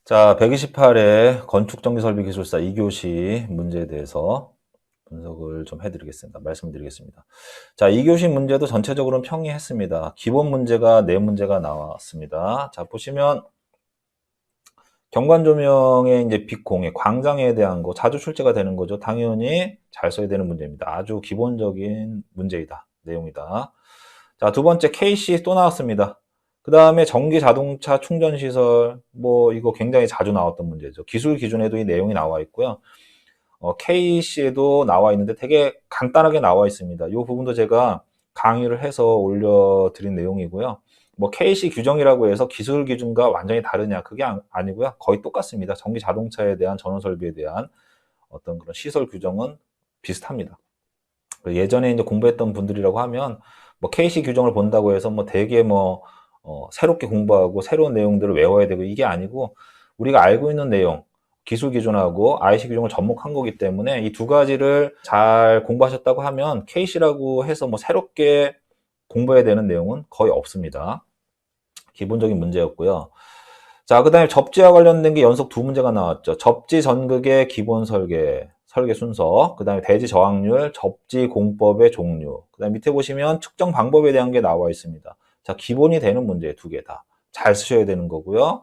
자, 128회 건축정비설비기술사 2교시 문제에 대해서 분석을 좀 해드리겠습니다. 말씀드리겠습니다. 자, 2교시 문제도 전체적으로는 평이했습니다. 기본 문제가 4문제가 나왔습니다. 자, 보시면 경관조명의 이제 빛 공해, 광장에 대한 거 자주 출제가 되는 거죠. 당연히 잘 써야 되는 문제입니다. 아주 기본적인 문제이다. 내용이다. 자, 두 번째 KC 또 나왔습니다. 그 다음에 전기 자동차 충전 시설, 뭐 이거 굉장히 자주 나왔던 문제죠. 기술 기준에도 이 내용이 나와 있고요. KC에도 나와 있는데 되게 간단하게 나와 있습니다. 이 부분도 제가 강의를 해서 올려드린 내용이고요. 뭐 KC 규정이라고 해서 기술 기준과 완전히 다르냐, 그게 아니고요. 거의 똑같습니다. 전기 자동차에 대한 전원 설비에 대한 어떤 그런 시설 규정은 비슷합니다. 예전에 이제 공부했던 분들이라고 하면 뭐 KC 규정을 본다고 해서 뭐 되게 뭐 새롭게 공부하고 새로운 내용들을 외워야 되고 이게 아니고, 우리가 알고 있는 내용, 기술 기준하고 IC 규정을 접목한 거기 때문에 이 두 가지를 잘 공부하셨다고 하면 KC라고 해서 뭐 새롭게 공부해야 되는 내용은 거의 없습니다. 기본적인 문제였고요. 자, 그 다음에 접지와 관련된 게 연속 두 문제가 나왔죠. 접지 전극의 기본 설계 순서, 그 다음에 대지 저항률, 접지 공법의 종류, 그 다음에 밑에 보시면 측정 방법에 대한 게 나와 있습니다. 자, 기본이 되는 문제 두 개 다 잘 쓰셔야 되는 거고요.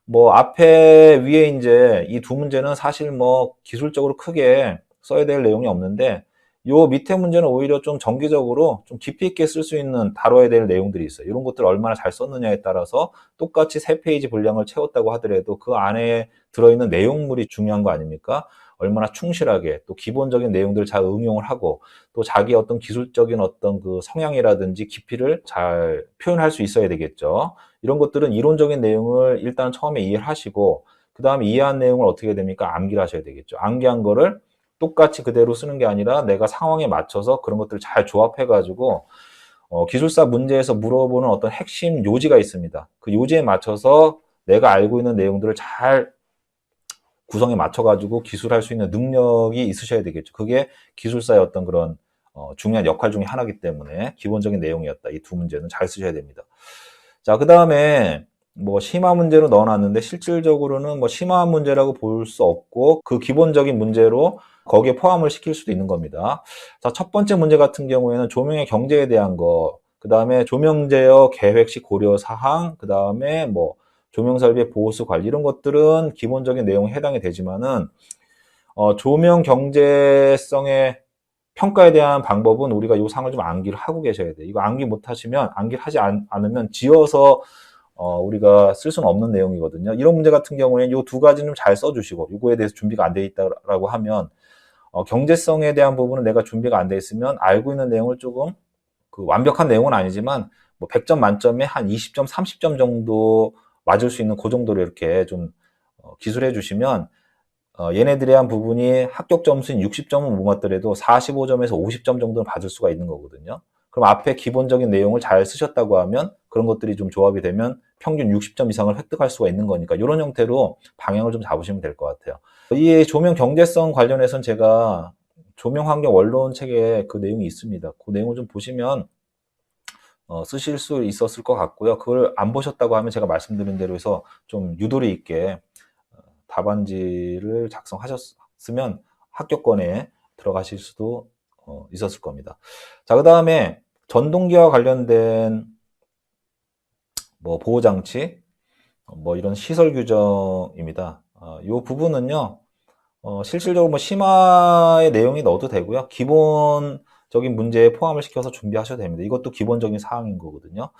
뭐 앞에 위에 이제 이 두 문제는 사실 뭐 기술적으로 크게 써야 될 내용이 없는데, 요 밑에 문제는 오히려 좀 정기적으로 좀 깊이 있게 쓸 수 있는, 다뤄야 될 내용들이 있어요. 이런 것들 얼마나 잘 썼느냐에 따라서 똑같이 3페이지 분량을 채웠다고 하더라도 그 안에 들어있는 내용물이 중요한 거 아닙니까? 얼마나 충실하게 또 기본적인 내용들을 잘 응용을 하고 또 자기 어떤 기술적인 어떤 그 성향이라든지 깊이를 잘 표현할 수 있어야 되겠죠. 이런 것들은 이론적인 내용을 일단 처음에 이해를 하시고, 그 다음에 이해한 내용을 어떻게 해야 됩니까? 암기를 하셔야 되겠죠. 암기한 거를 똑같이 그대로 쓰는 게 아니라 내가 상황에 맞춰서 그런 것들을 잘 조합해가지고 기술사 문제에서 물어보는 어떤 핵심 요지가 있습니다. 그 요지에 맞춰서 내가 알고 있는 내용들을 잘 구성에 맞춰가지고 기술할 수 있는 능력이 있으셔야 되겠죠. 그게 기술사의 어떤 그런 중요한 역할 중에 하나이기 때문에 기본적인 내용이었다. 이 두 문제는 잘 쓰셔야 됩니다. 자, 그 다음에 뭐 심화 문제로 넣어놨는데 실질적으로는 뭐 심화 문제라고 볼 수 없고 그 기본적인 문제로 거기에 포함을 시킬 수도 있는 겁니다. 자, 첫 번째 문제 같은 경우에는 조명의 경제에 대한 거, 그 다음에 조명 제어 계획 시 고려 사항, 그 다음에 뭐 조명 설비의 보수 관리, 이런 것들은 기본적인 내용에 해당이 되지만은 조명 경제성의 평가에 대한 방법은 우리가 이 상을 좀 암기를 하고 계셔야 돼요. 이거 암기 못 하시면, 암기를 하지 않으면 지어서 우리가 쓸 수는 없는 내용이거든요. 이런 문제 같은 경우에는 이 두 가지는 좀 잘 써주시고, 이거에 대해서 준비가 안 돼 있다라고 하면 경제성에 대한 부분은 내가 준비가 안 돼 있으면 알고 있는 내용을 조금, 그 완벽한 내용은 아니지만 뭐 100점 만점에 한 20점, 30점 정도 맞을 수 있는 그 정도로 이렇게 좀 기술해 주시면 얘네들에 한 부분이 합격 점수인 60점은 못 맞더라도 45점에서 50점 정도는 받을 수가 있는 거거든요. 그럼 앞에 기본적인 내용을 잘 쓰셨다고 하면 그런 것들이 좀 조합이 되면 평균 60점 이상을 획득할 수가 있는 거니까 이런 형태로 방향을 좀 잡으시면 될 것 같아요. 이 조명 경제성 관련해서는 제가 조명 환경 원론 책에 그 내용이 있습니다. 그 내용을 좀 보시면 쓰실 수 있었을 것 같고요. 그걸 안 보셨다고 하면 제가 말씀드린 대로 해서 좀 유도리 있게 답안지를 작성하셨으면 합격권에 들어가실 수도 있었을 겁니다. 자, 그 다음에 전동기와 관련된 뭐 보호장치, 뭐 이런 시설 규정입니다. 이 부분은요, 실질적으로 뭐 심화의 내용이 넣어도 되고요. 기본적인 문제에 포함을 시켜서 준비하셔도 됩니다. 이것도 기본적인 사항인 거거든요.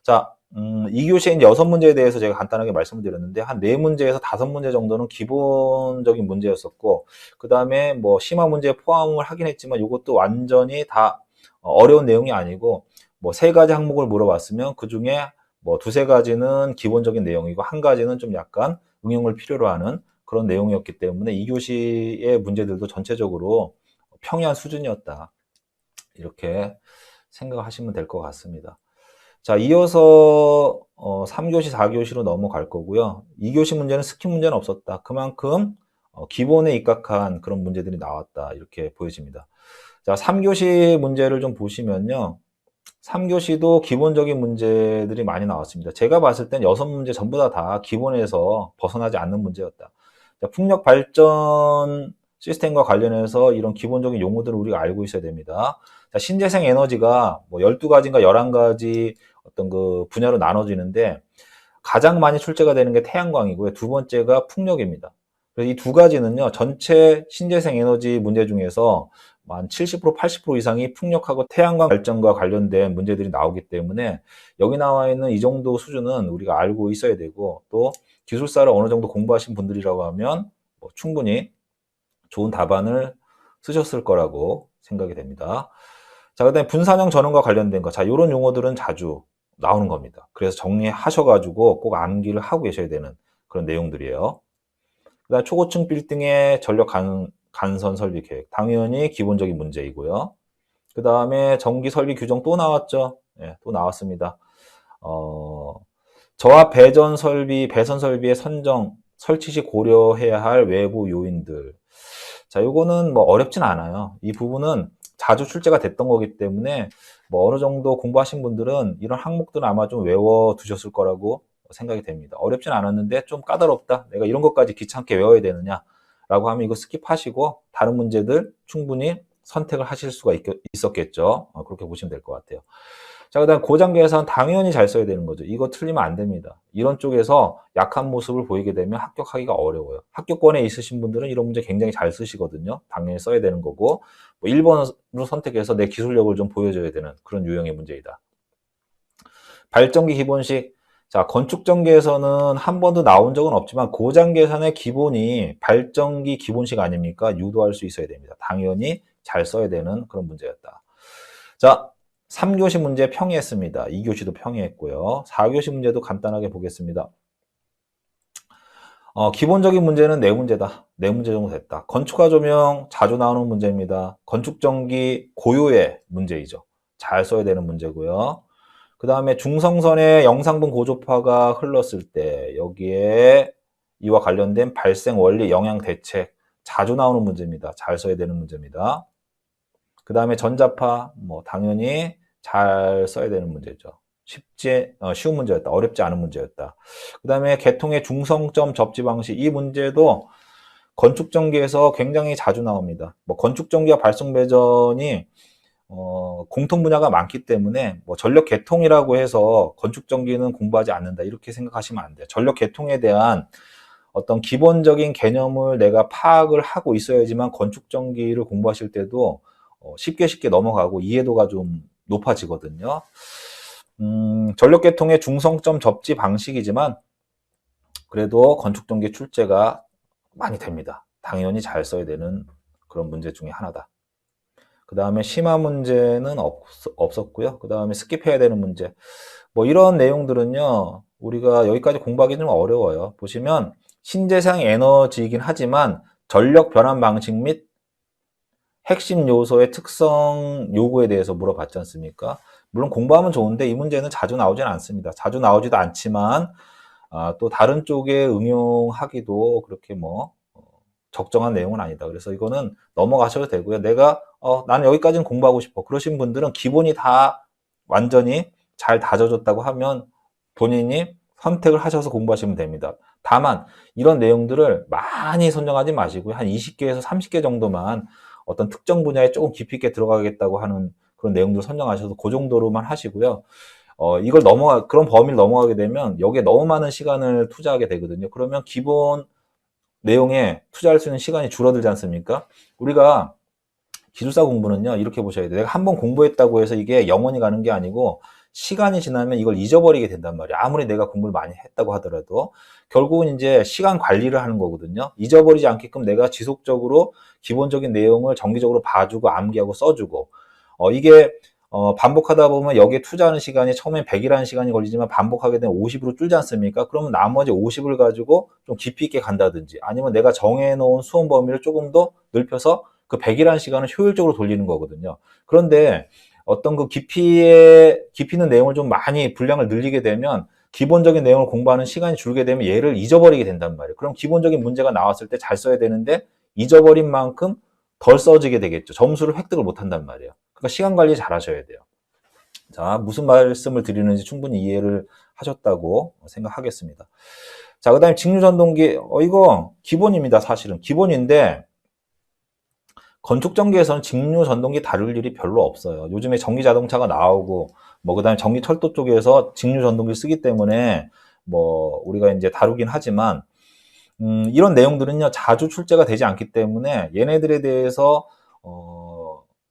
자, 2교시에 이제 6문제에 대해서 제가 간단하게 말씀을 드렸는데, 한 4문제에서 5문제 정도는 기본적인 문제였었고, 그 다음에 뭐 심화 문제에 포함을 하긴 했지만, 이것도 완전히 다 어려운 내용이 아니고, 뭐 3가지 항목을 물어봤으면, 그 중에 뭐 2-3가지는 기본적인 내용이고, 1가지는 좀 약간 응용을 필요로 하는 그런 내용이었기 때문에 2교시의 문제들도 전체적으로 평이한 수준이었다. 이렇게 생각하시면 될 것 같습니다. 자, 이어서 3교시, 4교시로 넘어갈 거고요. 2교시 문제는 스킵 문제는 없었다. 그만큼 기본에 입각한 그런 문제들이 나왔다. 이렇게 보여집니다. 자, 3교시 문제를 좀 보시면요. 3교시도 기본적인 문제들이 많이 나왔습니다. 제가 봤을 땐 6문제 전부 다 기본에서 벗어나지 않는 문제였다. 자, 풍력 발전 시스템과 관련해서 이런 기본적인 용어들을 우리가 알고 있어야 됩니다. 자, 신재생 에너지가 뭐 12가지인가 11가지 어떤 그 분야로 나눠지는데 가장 많이 출제가 되는 게 태양광이고요. 두 번째가 풍력입니다. 그래서 이 두 가지는요, 전체 신재생 에너지 문제 중에서 한 70%, 80% 이상이 풍력하고 태양광 발전과 관련된 문제들이 나오기 때문에 여기 나와 있는 이 정도 수준은 우리가 알고 있어야 되고, 또 기술사를 어느 정도 공부하신 분들이라고 하면 뭐 충분히 좋은 답안을 쓰셨을 거라고 생각이 됩니다. 자, 그 다음에 분산형 전원과 관련된 거. 자, 이런 용어들은 자주 나오는 겁니다. 그래서 정리하셔가지고 꼭 암기를 하고 계셔야 되는 그런 내용들이에요. 그 다음에 초고층 빌딩의 전력 간선 설비 계획. 당연히 기본적인 문제이고요. 그 다음에 전기 설비 규정 또 나왔죠. 네, 또 나왔습니다. 저압 배전 설비, 배선 설비의 선정, 설치 시 고려해야 할 외부 요인들. 자, 요거는 뭐 어렵진 않아요. 이 부분은 자주 출제가 됐던 거기 때문에 뭐 어느 정도 공부하신 분들은 이런 항목들은 아마 좀 외워 두셨을 거라고 생각이 됩니다. 어렵진 않았는데 좀 까다롭다. 내가 이런 것까지 귀찮게 외워야 되느냐 라고 하면 이거 스킵하시고 다른 문제들 충분히 선택을 하실 수가 있었겠죠. 그렇게 보시면 될 것 같아요. 자, 그 다음 고장 계산 당연히 잘 써야 되는 거죠. 이거 틀리면 안 됩니다. 이런 쪽에서 약한 모습을 보이게 되면 합격하기가 어려워요. 합격권에 있으신 분들은 이런 문제 굉장히 잘 쓰시거든요. 당연히 써야 되는 거고, 뭐 1번으로 선택해서 내 기술력을 좀 보여줘야 되는 그런 유형의 문제이다. 발전기 기본식. 자, 건축 전기에서는 한 번도 나온 적은 없지만 고장 계산의 기본이 발전기 기본식 아닙니까? 유도할 수 있어야 됩니다. 당연히 잘 써야 되는 그런 문제였다. 자, 3교시 문제 평이했습니다. 2교시도 평이했고요. 4교시 문제도 간단하게 보겠습니다. 기본적인 문제는 4문제다. 4문제 정도 됐다. 건축화 조명 자주 나오는 문제입니다. 건축전기 고유의 문제이죠. 잘 써야 되는 문제고요. 그 다음에 중성선의 영상분 고조파가 흘렀을 때 여기에 이와 관련된 발생 원리 영향 대책 자주 나오는 문제입니다. 잘 써야 되는 문제입니다. 그 다음에 전자파 뭐 당연히 잘 써야 되는 문제죠. 쉬운 문제였다. 어렵지 않은 문제였다. 그 다음에 개통의 중성점 접지 방식 이 문제도 건축전기에서 굉장히 자주 나옵니다. 뭐 건축전기와 발송배전이 공통 분야가 많기 때문에 뭐 전력 개통이라고 해서 건축전기는 공부하지 않는다 이렇게 생각하시면 안 돼요. 전력 개통에 대한 어떤 기본적인 개념을 내가 파악을 하고 있어야지만 건축전기를 공부하실 때도 쉽게 넘어가고 이해도가 좀 높아지거든요. 전력 개통의 중성점 접지 방식이지만 그래도 건축전기 출제가 많이 됩니다. 당연히 잘 써야 되는 그런 문제 중에 하나다. 그 다음에 심화 문제는 없었고요. 그 다음에 스킵해야 되는 문제. 뭐 이런 내용들은요, 우리가 여기까지 공부하기 좀 어려워요. 보시면 신재생 에너지이긴 하지만 전력 변환 방식 및 핵심 요소의 특성 요구에 대해서 물어봤지 않습니까? 물론 공부하면 좋은데 이 문제는 자주 나오진 않습니다. 자주 나오지도 않지만 또 다른 쪽에 응용하기도 그렇게 뭐 적정한 내용은 아니다. 그래서 이거는 넘어가셔도 되고요. 내가 나는 여기까지는 공부하고 싶어. 그러신 분들은 기본이 다 완전히 잘 다져졌다고 하면 본인이 선택을 하셔서 공부하시면 됩니다. 다만 이런 내용들을 많이 선정하지 마시고요. 한 20개에서 30개 정도만 어떤 특정 분야에 조금 깊이 있게 들어가겠다고 하는 그런 내용들을 선정하셔서 그 정도로만 하시고요. 그런 범위를 넘어가게 되면 여기에 너무 많은 시간을 투자하게 되거든요. 그러면 기본 내용에 투자할 수 있는 시간이 줄어들지 않습니까? 우리가 기술사 공부는요, 이렇게 보셔야 돼요. 내가 한번 공부했다고 해서 이게 영원히 가는 게 아니고 시간이 지나면 이걸 잊어버리게 된단 말이에요. 아무리 내가 공부를 많이 했다고 하더라도 결국은 이제 시간 관리를 하는 거거든요. 잊어버리지 않게끔 내가 지속적으로 기본적인 내용을 정기적으로 봐주고 암기하고 써주고 이게 반복하다 보면 여기에 투자하는 시간이 처음엔 100이라는 시간이 걸리지만 반복하게 되면 50으로 줄지 않습니까? 그러면 나머지 50을 가지고 좀 깊이 있게 간다든지 아니면 내가 정해놓은 수험 범위를 조금 더 넓혀서 그 100이라는 시간을 효율적으로 돌리는 거거든요. 그런데 어떤 그 깊이 있는 내용을 좀 많이 분량을 늘리게 되면 기본적인 내용을 공부하는 시간이 줄게 되면 얘를 잊어버리게 된단 말이에요. 그럼 기본적인 문제가 나왔을 때 잘 써야 되는데 잊어버린 만큼 덜 써지게 되겠죠. 점수를 획득을 못 한단 말이에요. 그러니까 시간 관리 잘 하셔야 돼요. 자, 무슨 말씀을 드리는지 충분히 이해를 하셨다고 생각하겠습니다. 자, 그 다음에 직류전동기, 이거 기본입니다. 사실은. 기본인데, 건축 전기에서는 직류 전동기 다룰 일이 별로 없어요. 요즘에 전기 자동차가 나오고, 그 다음에 전기 철도 쪽에서 직류 전동기 쓰기 때문에, 우리가 이제 다루긴 하지만, 이런 내용들은요, 자주 출제가 되지 않기 때문에, 얘네들에 대해서,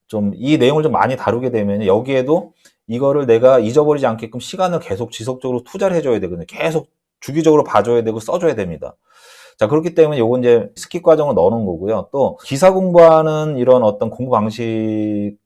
좀, 이 내용을 좀 많이 다루게 되면, 여기에도 이거를 내가 잊어버리지 않게끔 시간을 계속 지속적으로 투자를 해줘야 되거든요. 계속 주기적으로 봐줘야 되고 써줘야 됩니다. 자, 그렇기 때문에 요거 이제 스킵 과정을 넣어놓은 거고요. 또 기사 공부하는 이런 어떤 공부 방식으로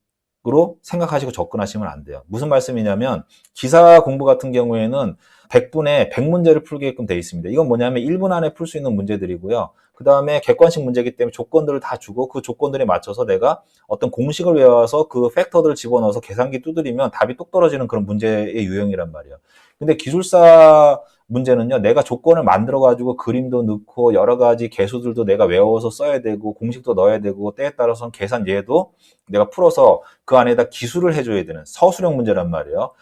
생각하시고 접근하시면 안 돼요. 무슨 말씀이냐면 기사 공부 같은 경우에는 100분에 100문제를 풀게끔 되어 있습니다. 이건 뭐냐면 1분 안에 풀 수 있는 문제들이고요. 그 다음에 객관식 문제이기 때문에 조건들을 다 주고 그 조건들에 맞춰서 내가 어떤 공식을 외워서 그 팩터들을 집어넣어서 계산기 두드리면 답이 똑 떨어지는 그런 문제의 유형이란 말이에요. 근데 기술사 문제는요, 내가 조건을 만들어가지고 그림도 넣고 여러 가지 개수들도 내가 외워서 써야 되고 공식도 넣어야 되고 때에 따라서는 계산 예도 내가 풀어서 그 안에다 기술을 해줘야 되는 서술형 문제란 말이에요.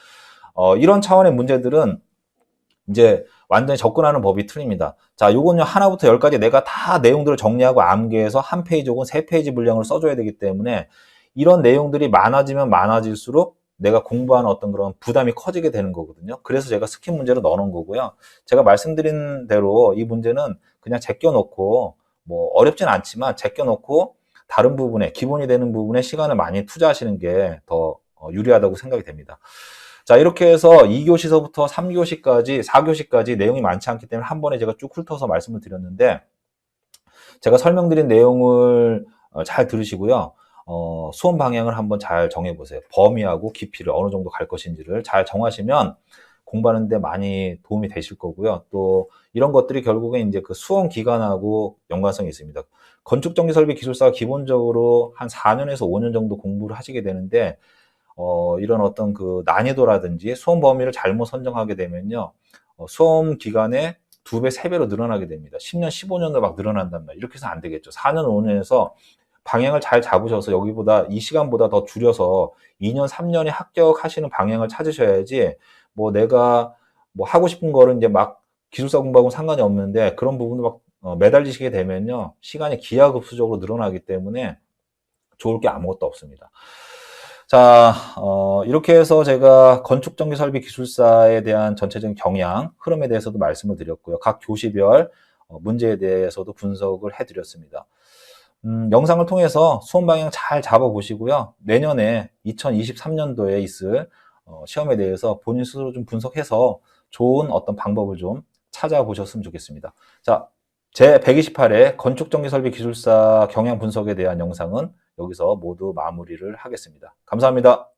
이런 차원의 문제들은 이제 완전히 접근하는 법이 틀립니다. 자, 요건요, 하나부터 10까지 내가 다 내용들을 정리하고 암기해서 한 페이지 혹은 3페이지 분량으로 써줘야 되기 때문에 이런 내용들이 많아지면 많아질수록 내가 공부하는 어떤 그런 부담이 커지게 되는 거거든요. 그래서 제가 스킵 문제로 넣어놓은 거고요. 제가 말씀드린 대로 이 문제는 그냥 제껴놓고, 어렵진 않지만 제껴놓고 다른 부분에, 기본이 되는 부분에 시간을 많이 투자하시는 게 더 유리하다고 생각이 됩니다. 자, 이렇게 해서 2교시서부터 3교시까지, 4교시까지 내용이 많지 않기 때문에 한 번에 제가 쭉 훑어서 말씀을 드렸는데, 제가 설명드린 내용을 잘 들으시고요. 수험 방향을 한번 잘 정해보세요. 범위하고 깊이를 어느 정도 갈 것인지를 잘 정하시면 공부하는 데 많이 도움이 되실 거고요. 또 이런 것들이 결국엔 이제 그 수험 기간하고 연관성이 있습니다. 건축전기설비기술사가 기본적으로 한 4년에서 5년 정도 공부를 하시게 되는데, 이런 어떤 그 난이도라든지 수험 범위를 잘못 선정하게 되면요, 수험 기간에 2배, 3배로 늘어나게 됩니다. 10년, 15년도 막 늘어난단 말이에요. 이렇게 해서 안 되겠죠. 4년, 5년에서 방향을 잘 잡으셔서 여기보다 이 시간보다 더 줄여서 2년, 3년에 합격하시는 방향을 찾으셔야지, 내가 하고 싶은 거를 이제 막 기술사 공부하고 상관이 없는데 그런 부분도 막 매달리시게 되면요, 시간이 기하급수적으로 늘어나기 때문에 좋을 게 아무것도 없습니다. 자, 이렇게 해서 제가 건축전기설비기술사에 대한 전체적인 경향, 흐름에 대해서도 말씀을 드렸고요. 각 교시별 문제에 대해서도 분석을 해드렸습니다. 영상을 통해서 수험 방향 잘 잡아보시고요. 내년에 2023년도에 있을 시험에 대해서 본인 스스로 좀 분석해서 좋은 어떤 방법을 좀 찾아보셨으면 좋겠습니다. 자, 제 128회 건축전기설비기술사 경향 분석에 대한 영상은 여기서 모두 마무리를 하겠습니다. 감사합니다.